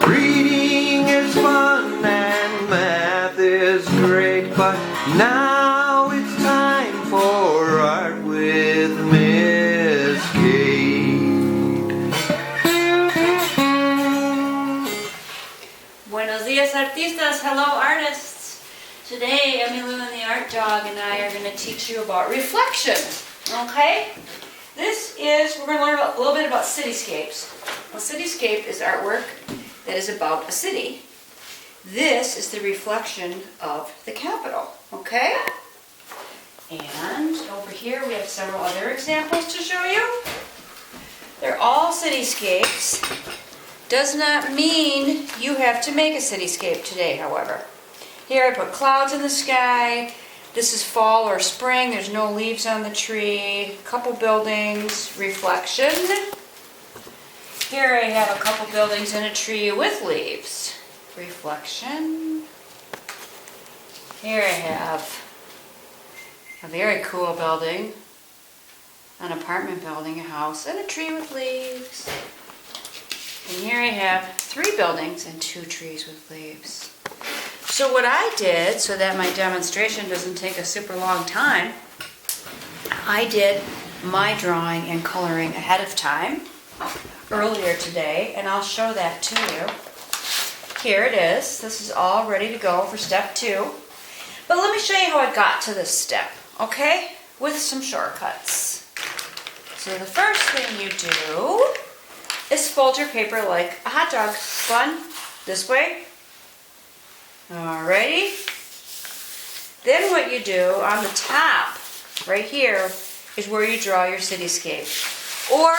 Reading is fun and math is great, but now it's time for art with Miss Kate. Buenos dias, artistas. Hello, artists. Today, Emilu and the art dog and I are going to teach you about reflection. Okay? We're going to learn a little bit about cityscapes. A cityscape is artwork that is about a city. This is the reflection of the capital. Okay? And over here we have several other examples to show you. They're all cityscapes. Does not mean you have to make a cityscape today, however. Here I put clouds in the sky. This is fall or spring. There's no leaves on the tree. A couple buildings, reflection. Here I have a couple buildings and a tree with leaves, reflection. Here I have a very cool building, an apartment building, a house, and a tree with leaves. And here I have 3 buildings and 2 trees with leaves. So what I did, so that my demonstration doesn't take a super long time, I did my drawing and coloring ahead of time earlier today, and I'll show that to you. Here it is. This is all ready to go for step 2. But let me show you how I got to this step, okay? With some shortcuts. So the first thing you do is fold your paper like a hot dog bun, this way. Alrighty. Then what you do on the top, right here, is where you draw your cityscape. Or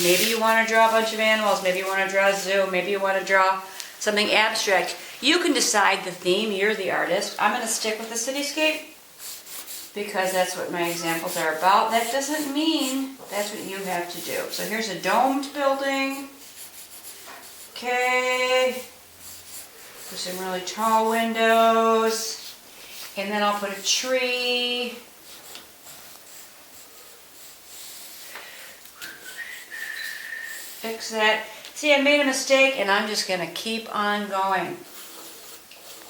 maybe you want to draw a bunch of animals, maybe you want to draw a zoo, maybe you want to draw something abstract. You can decide the theme, you're the artist. I'm going to stick with the cityscape because that's what my examples are about. That doesn't mean that's what you have to do. So here's a domed building. Okay. There's some really tall windows. And then I'll put a tree. Fix that. See, I made a mistake and I'm just going to keep on going.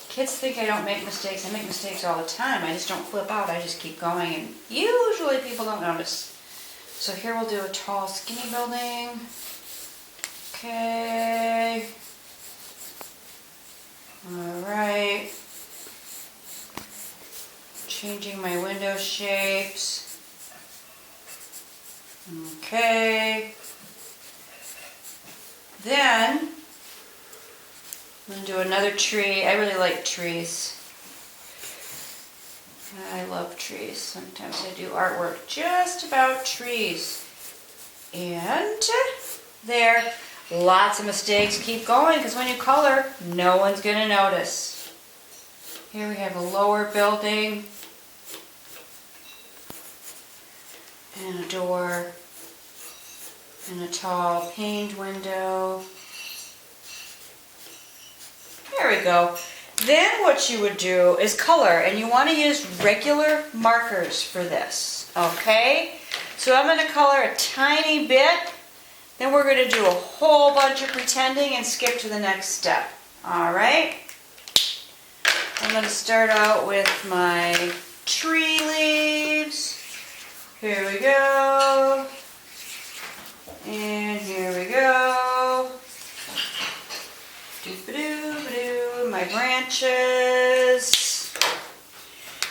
Kids think I don't make mistakes. I make mistakes all the time. I just don't flip out. I just keep going and usually people don't notice. So here we'll do a tall, skinny building. Okay. Alright. Changing my window shapes. Okay. Then, I'm going to do another tree. I really like trees. I love trees. Sometimes I do artwork just about trees. And there, lots of mistakes. Keep going because when you color, no one's going to notice. Here we have a lower building. And a door. And a tall paned window. There we go. Then what you would do is color, and you want to use regular markers for this, okay? So I'm going to color a tiny bit, then we're going to do a whole bunch of pretending and skip to the next step, alright? I'm going to start out with my tree leaves. Here we go. And here we go. Doo-ba-doo-ba-doo. My branches.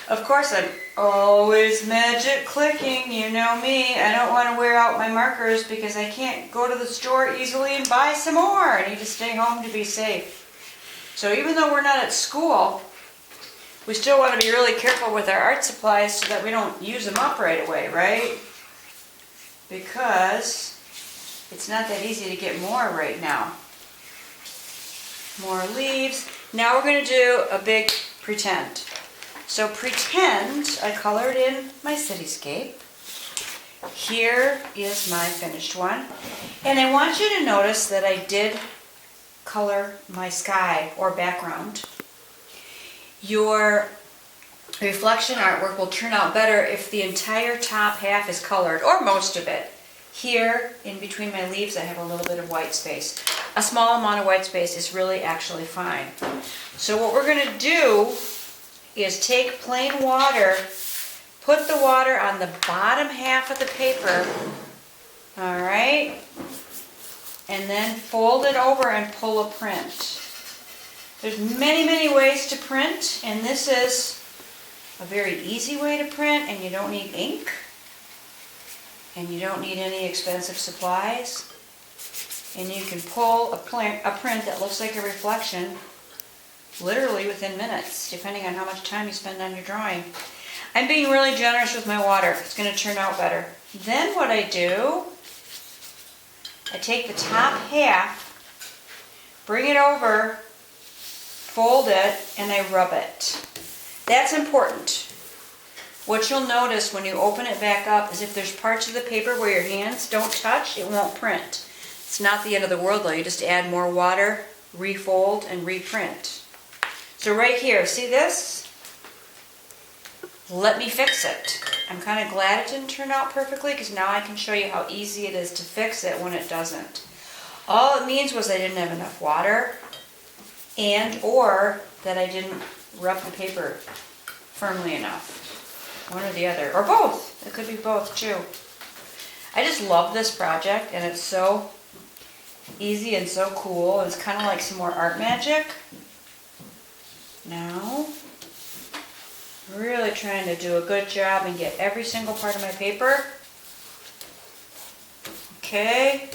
Of course, I'm always magic clicking. You know me. I don't want to wear out my markers because I can't go to the store easily and buy some more. I need to stay home to be safe. So even though we're not at school, we still want to be really careful with our art supplies so that we don't use them up right away, right? Because it's not that easy to get more right now. More leaves. Now we're going to do a big pretend. So pretend I colored in my cityscape. Here is my finished one. And I want you to notice that I did color my sky or background. Your reflection artwork will turn out better if the entire top half is colored, or most of it. Here, in between my leaves, I have a little bit of white space. a small amount of white space is really actually fine. So what we're going to do is take plain water, put the water on the bottom half of the paper, all right, and then fold it over and pull a print. There's many, many ways to print, and this is a very easy way to print, and you don't need ink, and you don't need any expensive supplies. And you can pull a print that looks like a reflection literally within minutes, depending on how much time you spend on your drawing. I'm being really generous with my water. It's going to turn out better. Then what I do, I take the top half, bring it over, fold it, and I rub it. That's important. What you'll notice when you open it back up is if there's parts of the paper where your hands don't touch, it won't print. It's not the end of the world though. You just add more water, refold, and reprint. So right here, see this? Let me fix it. I'm kind of glad it didn't turn out perfectly because now I can show you how easy it is to fix it when it doesn't. All it means was I didn't have enough water and or that I didn't rub the paper firmly enough. One or the other, or both. It could be both too. I just love this project and it's so easy and so cool. It's kind of like some more art magic. Now, really trying to do a good job and get every single part of my paper. Okay.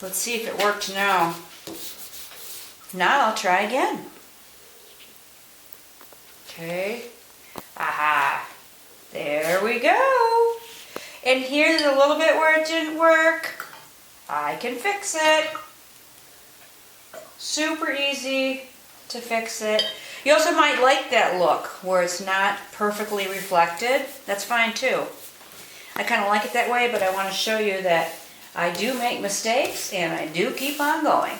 Let's see if it worked now. Now I'll try again. Okay. Aha. There we go. And here's a little bit where it didn't work. I can fix it. Super easy to fix it. You also might like that look where it's not perfectly reflected. That's fine too. I kind of like it that way, but I want to show you that I do make mistakes and I do keep on going.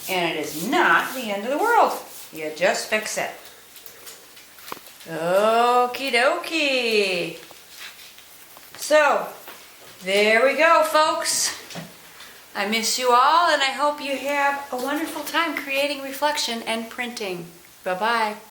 And it is not the end of the world. You just fix it. Okie dokie. So, there we go, folks. I miss you all, and I hope you have a wonderful time creating reflection and printing. Bye-bye.